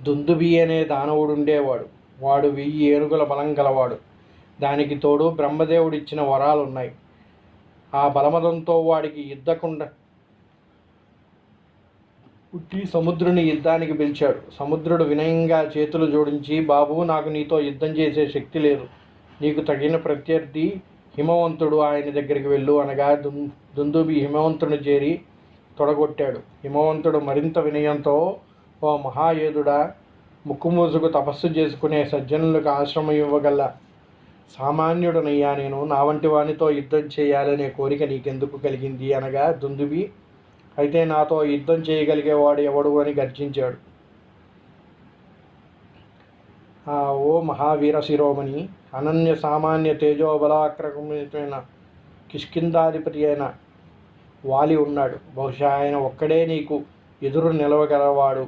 దుందుబి అనే దానవుడుండేవాడు. వాడు 1000 ఏనుగుల బలం గలవాడు. దానికి తోడు బ్రహ్మదేవుడిచ్చిన వరాలున్నాయి. ఆ బలమదంతో వాడికి యుద్ధకుండా పుట్టి సముద్రుని యుద్ధానికి పిలిచాడు. సముద్రుడు వినయంగా చేతులు జోడించి, బాబూ, నాకు నీతో యుద్ధం చేసే శక్తి లేదు. నీకు తగిన ప్రత్యర్థి హిమవంతుడు, ఆయన దగ్గరికి వెళ్ళు అనగా దుందుబి హిమవంతుని చేరి తొడగొట్టాడు. హిమవంతుడు మరింత వినయంతో, ఓ మహాయోధుడా, ముక్కుమూసుకు తపస్సు చేసుకునే సజ్జనులకు ఆశ్రమం ఇవ్వగల సామాన్యుడనయ్యా నేను. నా వంటి వానితో యుద్ధం చేయాలనే కోరిక నీకెందుకు కలిగింది అనగా దుందుబి, అయితే నాతో యుద్ధం చేయగలిగేవాడు ఎవడు అని గర్జించాడు. ఓ మహావీర శిరోమణి, అనన్య సామాన్య తేజోబలాక్రమితమైన కిష్కింధాధిపతి అయిన వాలి ఉన్నాడు. బహుశా ఆయన ఒక్కడే నీకు ఎదురు నిలవగలవాడు